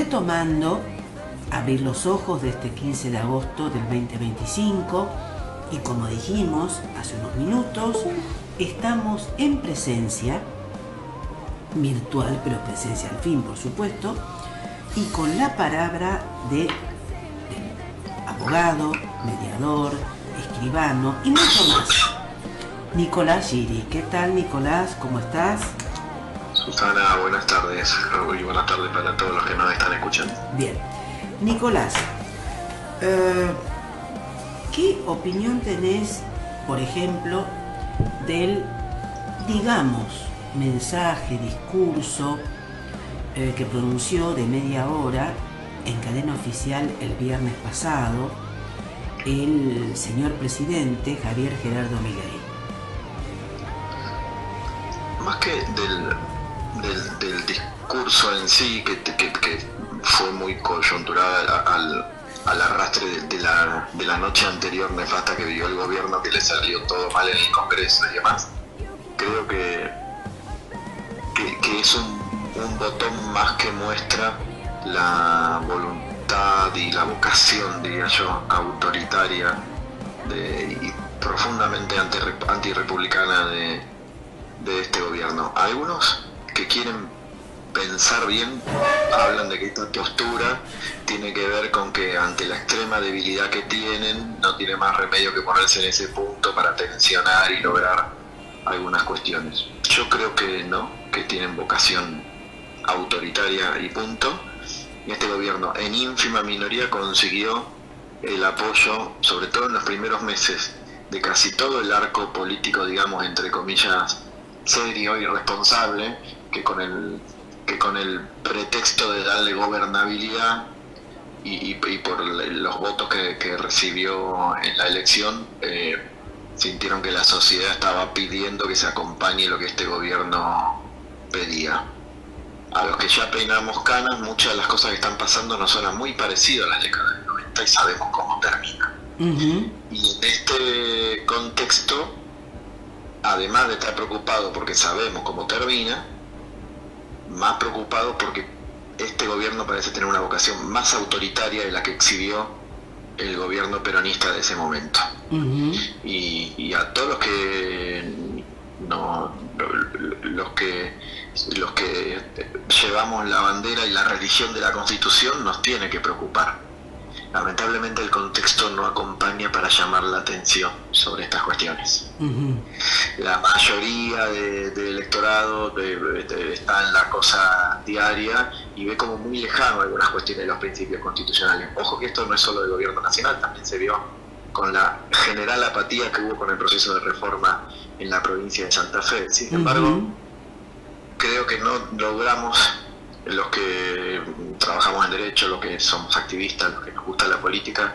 retomando Abrir los Ojos de este 15 de agosto del 2025 y como dijimos hace unos minutos, estamos en presencia, virtual pero presencia al fin por supuesto, y con la palabra del abogado, mediador, escribano y mucho más, Nicolás Giri. ¿Qué tal, Nicolás? ¿Cómo estás? Susana, buenas tardes, y buenas tardes para todos los que nos están escuchando. Bien. Nicolás, ¿qué opinión tenés, por ejemplo, del, digamos, mensaje, discurso que pronunció de media hora en cadena oficial el viernes pasado el señor presidente Javier Gerardo Milei? Más que del discurso en sí, que fue muy coyuntural al arrastre de la noche anterior nefasta que vivió el gobierno, que le salió todo mal en el Congreso y demás, creo que es un botón más que muestra la voluntad y la vocación, diría yo, autoritaria y profundamente antirrepublicana de este gobierno. Algunos que quieren pensar bien hablan de que esta postura tiene que ver con que ante la extrema debilidad que tienen no tiene más remedio que ponerse en ese punto para tensionar y lograr algunas cuestiones. Yo creo que no, que tienen vocación autoritaria y punto. Este gobierno en ínfima minoría consiguió el apoyo, sobre todo en los primeros meses, de casi todo el arco político, digamos, entre comillas, serio y responsable, que con el pretexto de darle gobernabilidad y por los votos que recibió en la elección, sintieron que la sociedad estaba pidiendo que se acompañe lo que este gobierno pedía. A los que ya peinamos canas, muchas de las cosas que están pasando nos suenan muy parecidas a las décadas del 90 y sabemos cómo termina. Y en este contexto, además de estar preocupado porque sabemos cómo termina, más preocupado porque este gobierno parece tener una vocación más autoritaria de la que exhibió el gobierno peronista de ese momento. Y a todos los que llevamos la bandera y la religión de la Constitución nos tiene que preocupar. Lamentablemente el contexto no acompaña para llamar la atención sobre estas cuestiones. La mayoría del electorado está en la cosa diaria y ve como muy lejano algunas cuestiones de los principios constitucionales. Ojo que esto no es solo del gobierno nacional, también se vio con la general apatía que hubo con el proceso de reforma en la provincia de Santa Fe. Sin embargo, creo que no logramos, los que trabajamos en derecho, los que somos activistas, los que nos gusta la política,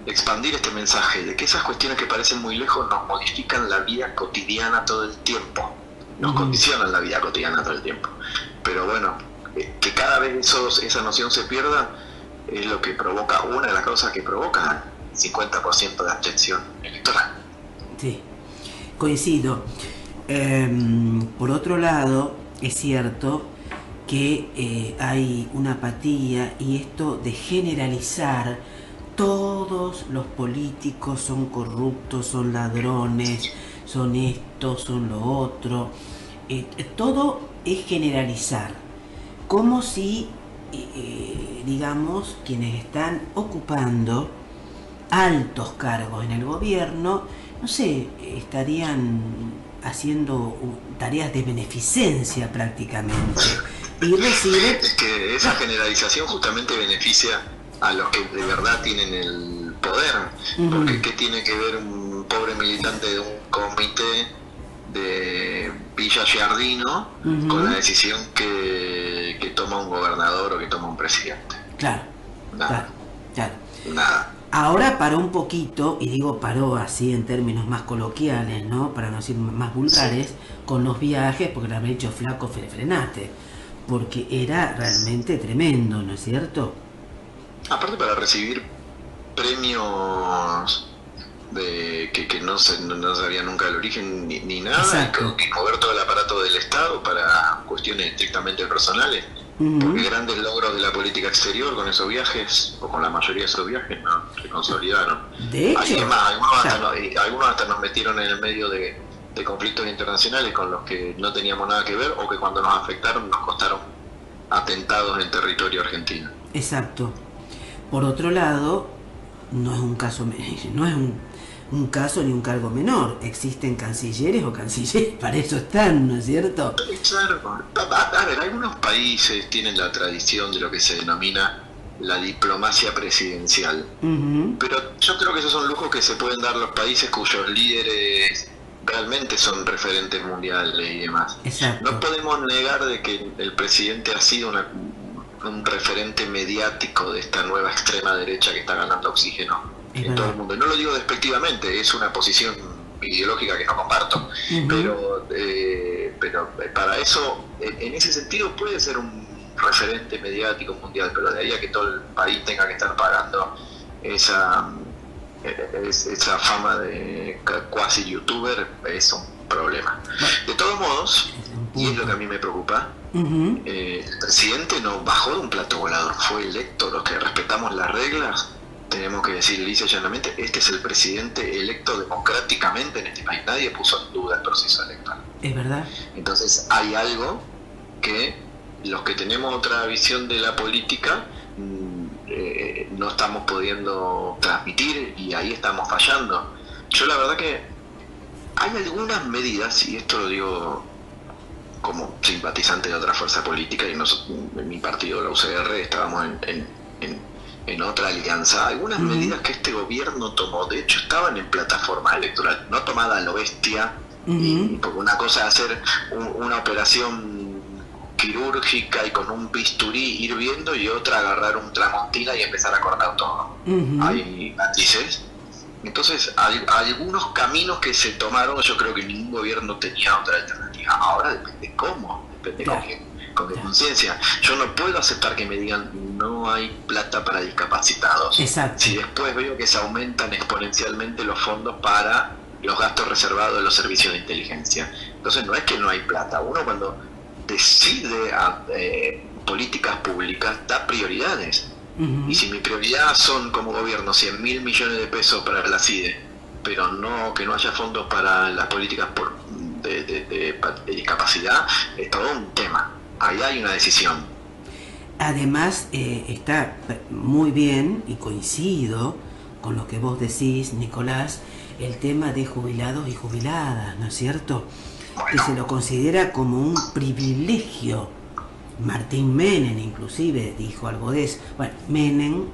expandir este mensaje de que esas cuestiones que parecen muy lejos nos modifican la vida cotidiana todo el tiempo, nos condicionan la vida cotidiana todo el tiempo. Pero bueno, que cada vez esa noción se pierda es lo que provoca, una de las causas que provoca el 50% de abstención electoral. Sí, coincido. Por otro lado, es cierto que hay una apatía y esto de generalizar todos los políticos son corruptos, son ladrones, son esto, son lo otro. Todo es generalizar, como si, digamos, quienes están ocupando altos cargos en el gobierno, no sé, estarían haciendo tareas de beneficencia prácticamente. Y reciben... Es que esa generalización justamente beneficia a los que de verdad tienen el poder, porque ¿qué tiene que ver un pobre militante de un comité de Villa Giardino con la decisión que toma un gobernador o que toma un presidente? Claro, nada. Claro. Nada. Ahora paró un poquito, y digo paró así en términos más coloquiales, ¿no? Para no decir más vulgares, sí, con los viajes, porque le había dicho flaco, frenaste, porque era realmente tremendo, ¿no es cierto? Aparte, para recibir premios que no sabía nunca el origen ni nada, y mover todo el aparato del Estado para cuestiones estrictamente personales, porque grandes logros de la política exterior con esos viajes, o con la mayoría de esos viajes, no se consolidaron. De hecho, algunos hasta nos metieron en el medio de conflictos internacionales con los que no teníamos nada que ver, o que cuando nos afectaron nos costaron atentados en territorio argentino. exacto. Por otro lado, no es un caso, no es un caso ni un cargo menor. Existen cancilleres o cancilleres, para eso están, ¿no es cierto? Claro. A ver, algunos países tienen la tradición de lo que se denomina la diplomacia presidencial. Pero yo creo que esos son lujos que se pueden dar los países cuyos líderes realmente son referentes mundiales y demás. Exacto. No podemos negar de que el presidente ha sido un referente mediático de esta nueva extrema derecha que está ganando oxígeno en todo el mundo. Y no lo digo despectivamente, es una posición ideológica que no comparto, pero para eso, en ese sentido, puede ser un referente mediático mundial, pero de ahí a que todo el país tenga que estar pagando esa fama de cuasi youtuber es un problema. De todos modos, y es lo que a mí me preocupa, el presidente no bajó de un plato volador, fue electo. Los que respetamos las reglas tenemos que decir lisa y llanamente, este es el presidente electo democráticamente en este país. Nadie puso en duda el proceso electoral. Es verdad. Entonces hay algo que los que tenemos otra visión de la política no estamos pudiendo transmitir, y ahí estamos fallando. Yo la verdad que hay algunas medidas, y esto lo digo como simpatizante de otra fuerza política, y en mi partido, la UCR, estábamos en otra alianza. Algunas medidas que este gobierno tomó, de hecho, estaban en plataforma electoral, no tomada a lo bestia, porque una cosa es hacer una operación quirúrgica y con un bisturí ir viendo, y otra agarrar un tramontina y empezar a cortar todo. Hay matices. Entonces, hay algunos caminos que se tomaron. Yo creo que ningún gobierno tenía otra alternativa. Ahora depende cómo, depende con qué conciencia. Yo no puedo aceptar que me digan no hay plata para discapacitados. Exacto. Si después veo que se aumentan exponencialmente los fondos para los gastos reservados de los servicios de inteligencia. Entonces no es que no hay plata. Uno cuando decide políticas públicas da prioridades. Y si mi prioridad son como gobierno 100.000 millones de pesos para la CIDE, pero no que no haya fondos para las políticas de discapacidad, es todo un tema. Ahí hay una decisión. Además, está muy bien, y coincido con lo que vos decís, Nicolás, el tema de jubilados y jubiladas, ¿no es cierto? Bueno. Que se lo considera como un privilegio. Martín Menem inclusive dijo algo de eso. Bueno, Menem,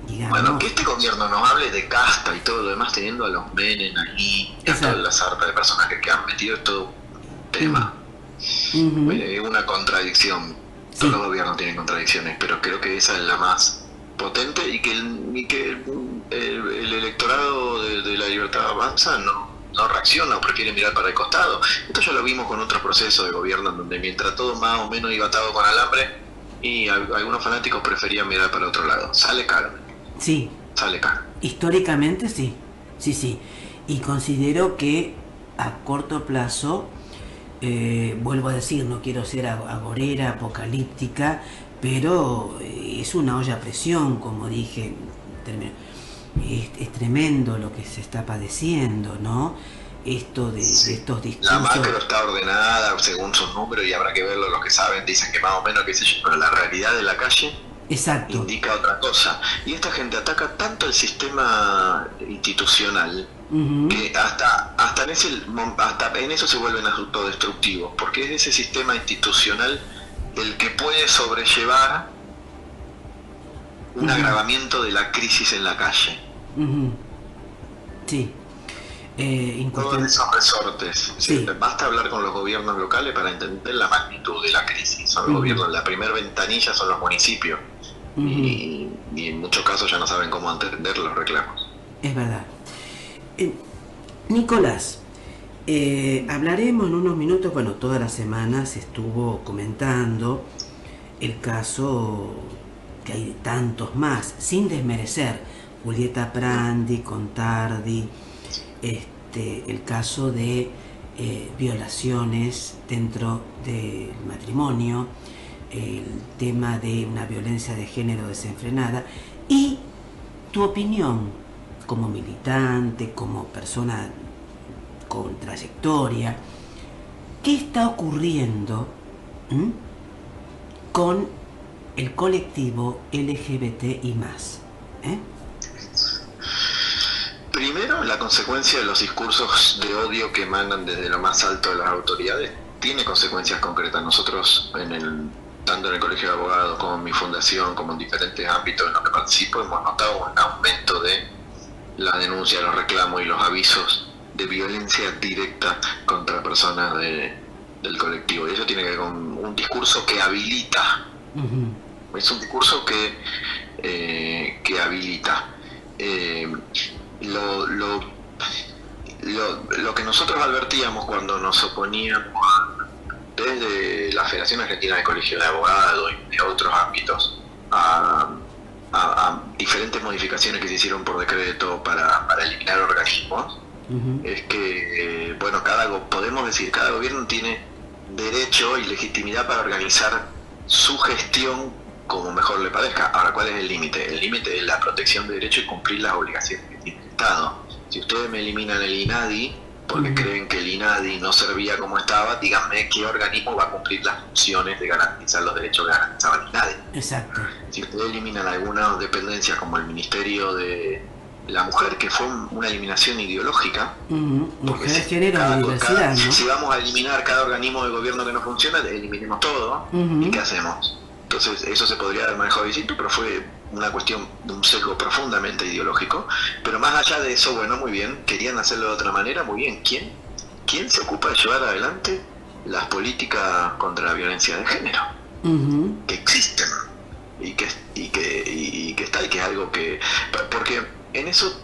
digamos... Bueno, que este gobierno nos hable de casta y todo lo demás, teniendo a los Menem ahí, y a toda la sarta de personajes que han metido, es todo un tema. Una contradicción. Sí. Todos los gobiernos tienen contradicciones, pero creo que esa es la más potente, y que el electorado de la Libertad Avanza no reacciona o prefiere mirar para el costado. Esto ya lo vimos con otros procesos de gobierno, en donde mientras todo más o menos iba atado con alambre, y algunos fanáticos preferían mirar para otro lado. Sale caro. Sí. Sale caro. Históricamente sí. Sí. Y considero que a corto plazo, vuelvo a decir, no quiero ser agorera, apocalíptica, pero es una olla a presión, como dije. Es tremendo lo que se está padeciendo, ¿no? Esto de estos discursos. La macro está ordenada según sus números, y habrá que verlo. Los que saben dicen que más o menos, qué sé yo, pero la realidad de la calle indica otra cosa. Y esta gente ataca tanto el sistema institucional que hasta en eso se vuelven autodestructivos, porque es ese sistema institucional el que puede sobrellevar un agravamiento de la crisis en la calle. Sí. Todos esos resortes. Sí. Basta hablar con los gobiernos locales para entender la magnitud de la crisis. Son los gobiernos, la primer ventanilla son los municipios. Y en muchos casos ya no saben cómo atender los reclamos. Es verdad. Nicolás, hablaremos en unos minutos. Bueno, toda la semana se estuvo comentando el caso, que hay tantos más, sin desmerecer, Julieta Prandi, Contardi, el caso de violaciones dentro del matrimonio, el tema de una violencia de género desenfrenada y tu opinión como militante, como persona con trayectoria, ¿qué está ocurriendo con el colectivo LGBTI+? Primero, la consecuencia de los discursos de odio que emanan desde lo más alto de las autoridades tiene consecuencias concretas. Nosotros, tanto en el Colegio de Abogados como en mi fundación, como en diferentes ámbitos en los que participo, hemos notado un aumento de la denuncia, los reclamos y los avisos de violencia directa contra personas del colectivo. Y eso tiene que ver con un discurso que habilita. Es un discurso que habilita. Lo que nosotros advertíamos cuando nos oponíamos desde la Federación Argentina de Colegios de Abogados y de otros ámbitos a diferentes modificaciones que se hicieron por decreto para eliminar organismos, es que, bueno, podemos decir, cada gobierno tiene derecho y legitimidad para organizar su gestión como mejor le parezca. Ahora, ¿cuál es el límite? El límite es la protección de derechos y cumplir las obligaciones que tiene el Estado. Si ustedes me eliminan el INADI porque creen que el INADI no servía como estaba, díganme qué organismo va a cumplir las funciones de garantizar los derechos que garantizaba el INADI. Exacto. Si ustedes eliminan algunas dependencias como el Ministerio de la Mujer, que fue una eliminación ideológica, Mujer, género y diversidad, ¿no? Si vamos a eliminar cada organismo de gobierno que no funciona, eliminemos todo. ¿Y qué hacemos? Entonces eso se podría haber manejado distinto, pero fue una cuestión de un sesgo profundamente ideológico. Pero más allá de eso, bueno, muy bien, querían hacerlo de otra manera, muy bien. ¿Quién se ocupa de llevar adelante las políticas contra la violencia de género? Que existen y que está, y que es algo que... Porque en eso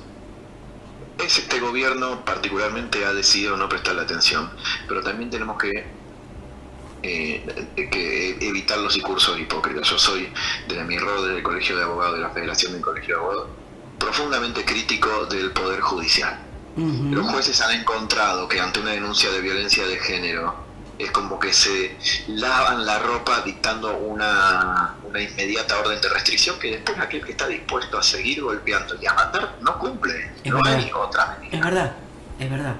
este gobierno particularmente ha decidido no prestarle atención, pero también tenemos que evitar los discursos hipócritas. Yo soy, desde mi rol desde el Colegio de Abogados, de la Federación del Colegio de Abogados, profundamente crítico del Poder Judicial. Los jueces han encontrado que ante una denuncia de violencia de género es como que se lavan la ropa dictando una inmediata orden de restricción que después aquel que está dispuesto a seguir golpeando y a matar no cumple. No hay otra medida. Es verdad.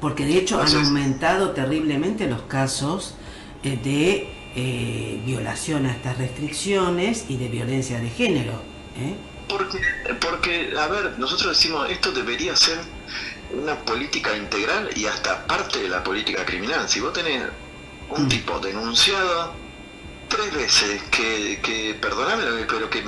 Porque de hecho han aumentado terriblemente los casos de violación a estas restricciones y de violencia de género. Porque, a ver, nosotros decimos, esto debería ser una política integral y hasta parte de la política criminal. Si vos tenés un tipo denunciado 3 veces que perdóname, pero que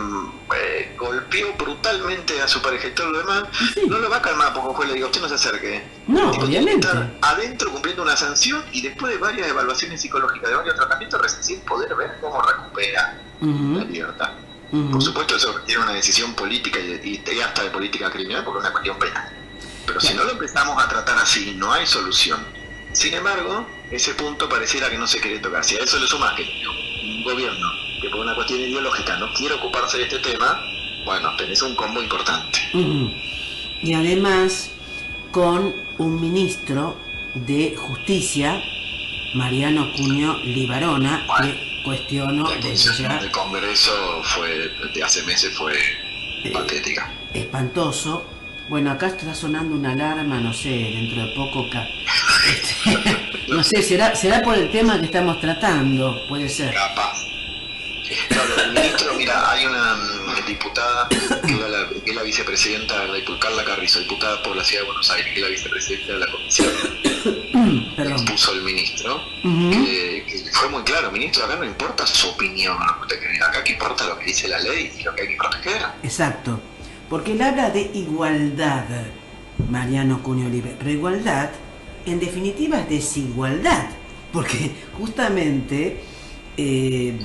golpeó brutalmente a su pareja y todo lo demás, no lo va a calmar porque el juez le diga, usted no se acerque. No, obviamente. Estar adentro cumpliendo una sanción y después de varias evaluaciones psicológicas, de varios tratamientos, recién poder ver cómo recupera la libertad. Por supuesto, eso requiere una decisión política y hasta de política criminal porque es una cuestión penal. Pero si no lo empezamos a tratar así, no hay solución. Sin embargo, ese punto pareciera que no se quiere tocar. Si a eso le sumas que un gobierno que por una cuestión ideológica no quiere ocuparse de este tema, bueno, tenés un combo importante. Y además, con un ministro de Justicia, Mariano Cunio Libarona, que cuestiono desde ya. El Congreso de hace meses fue patética. Espantoso. Bueno, acá está sonando una alarma, no sé, dentro de poco no sé, será por el tema que estamos tratando, puede ser. Capaz. Claro, el ministro, mira, hay una diputada que es la vicepresidenta, Carla Carrizo, diputada por la Ciudad de Buenos Aires, que es la vicepresidenta de la comisión. Puso el ministro, que fue muy claro, ministro, acá no importa su opinión, acá que importa lo que dice la ley y lo que hay que proteger. Exacto. Porque él habla de igualdad, Mariano Cunio Oliver, pero igualdad, en definitiva, es desigualdad, porque justamente el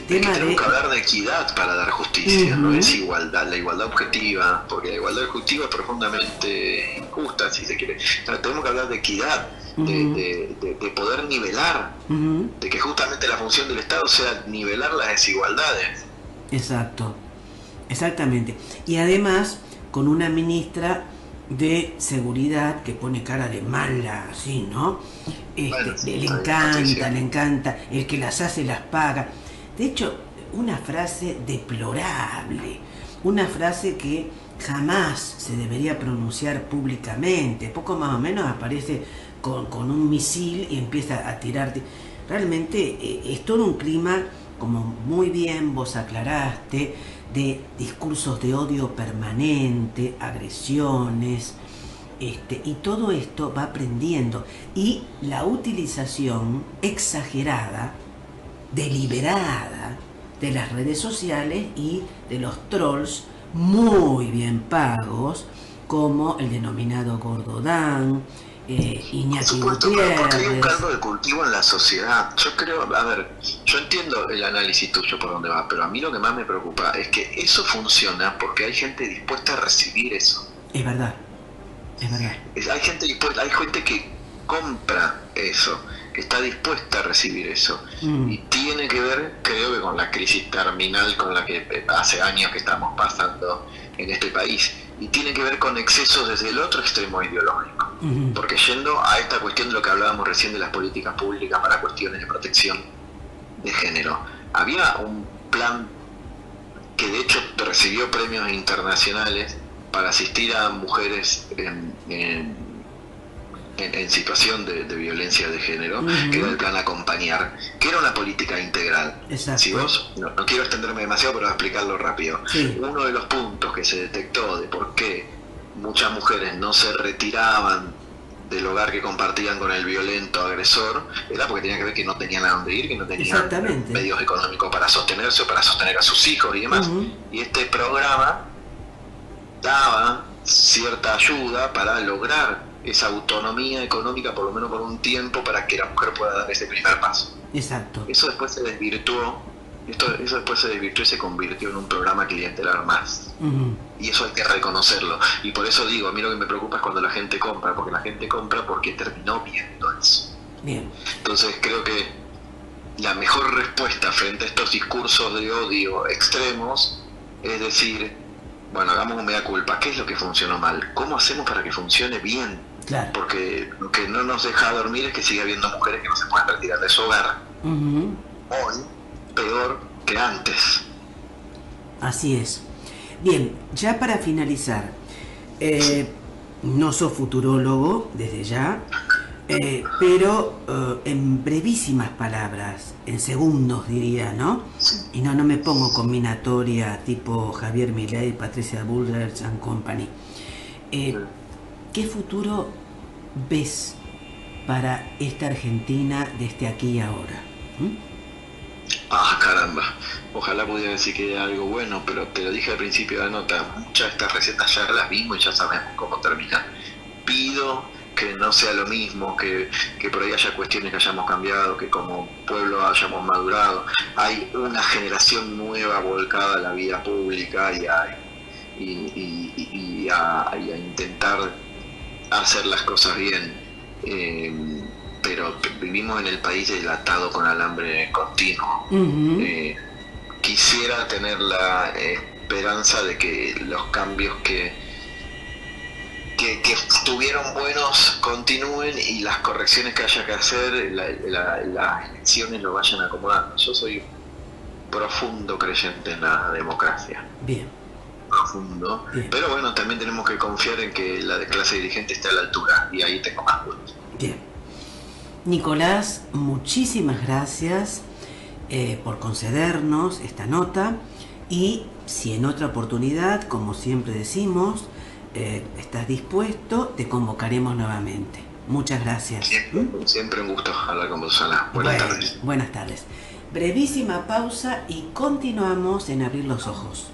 tema tenemos que hablar de equidad para dar justicia, no es igualdad, la igualdad objetiva, porque la igualdad objetiva es profundamente injusta, si se quiere. Tenemos que hablar de equidad, de poder nivelar, de que justamente la función del Estado sea nivelar las desigualdades. Exacto. Exactamente. Y además con una ministra de Seguridad que pone cara de mala, así, ¿no? Bueno, le está bien, Patricia. encanta, el que las hace las paga. De hecho, una frase deplorable, una frase que jamás se debería pronunciar públicamente. Poco más o menos aparece con un misil y empieza a tirarte. Realmente es todo un clima, como muy bien vos aclaraste, de discursos de odio permanente, agresiones, y todo esto va aprendiendo. Y la utilización exagerada, deliberada, de las redes sociales y de los trolls muy bien pagos, como el denominado Gordodán, Por Iñaki supuesto, pero porque hay un Gutiérrez. caldo de cultivo en la sociedad. Yo creo, a ver, yo entiendo el análisis tuyo por dónde va, pero a mí lo que más me preocupa es que eso funciona porque hay gente dispuesta a recibir eso. Es verdad, es verdad. Hay gente dispuesta, hay gente que compra eso, que está dispuesta a recibir eso. Mm, Y tiene que ver, creo que con la crisis terminal con la que hace años que estamos pasando en este país. Y tiene que ver con excesos desde el otro extremo ideológico. mm, Porque yendo a esta cuestión de lo que hablábamos recién de las políticas públicas para cuestiones de protección de género, había un plan que de hecho recibió premios internacionales para asistir a mujeres en situación de violencia de género, que era el plan Acompañar, que era una política integral. Si exacto. vos, no quiero extenderme demasiado, pero voy a explicarlo rápido. Sí, Uno de los puntos que se detectó de por qué muchas mujeres no se retiraban del hogar que compartían con el violento agresor, era porque tenía que ver que no tenían a dónde ir, que no tenían exactamente. medios económicos para sostenerse o para sostener a sus hijos y demás. Ujú. Y este programa daba cierta ayuda para lograr esa autonomía económica, por lo menos por un tiempo, para que la mujer pueda dar ese primer paso. Exacto. Eso después se desvirtuó, eso después se desvirtuó y se convirtió en un programa clientelar más. Ujú. Y eso hay que reconocerlo. Y por eso digo, a mí lo que me preocupa es cuando la gente compra, porque la gente compra porque terminó viendo eso. Bien. Entonces creo que la mejor respuesta frente a estos discursos de odio extremos es decir, bueno, hagamos un mea culpa, ¿qué es lo que funcionó mal? ¿Cómo hacemos para que funcione bien? Claro. Porque lo que no nos deja dormir es que sigue habiendo mujeres que no se pueden retirar de su hogar. Ujú. Hoy, peor que antes. Así es. Bien, ya para finalizar, eh, no sos futurólogo desde ya, pero en brevísimas palabras, en segundos diría, ¿no? Y no me pongo combinatoria tipo Javier Milei, Patricia Bullrich and Company. Eh, ¿Qué futuro ves para esta Argentina desde aquí y ahora? ¿Mm? Ah, caramba. Ojalá pudiera decir que era algo bueno, pero te lo dije al principio de la nota, muchas de estas recetas ya las vimos y ya sabemos cómo terminan. Pido que no sea lo mismo, que por ahí haya cuestiones que hayamos cambiado, que como pueblo hayamos madurado. Hay una generación nueva volcada a la vida pública y a intentar hacer las cosas bien. Pero vivimos en el país delatado con alambre continuo. Ujú. Quisiera tener la esperanza de que los cambios que estuvieron buenos continúen y las correcciones que haya que hacer, las elecciones lo vayan acomodando. Yo soy profundo creyente en la democracia. Bien, Profundo. bien, Pero bueno, también tenemos que confiar en que la clase dirigente esté a la altura y ahí tengo más dudas. bien. Nicolás, muchísimas gracias por concedernos esta nota y si en otra oportunidad, como siempre decimos, estás dispuesto, te convocaremos nuevamente. Muchas gracias. Siempre, siempre un gusto hablar con vos, Ana. Buenas tardes. Buenas tardes. Brevísima pausa y continuamos en Abrir los Ojos.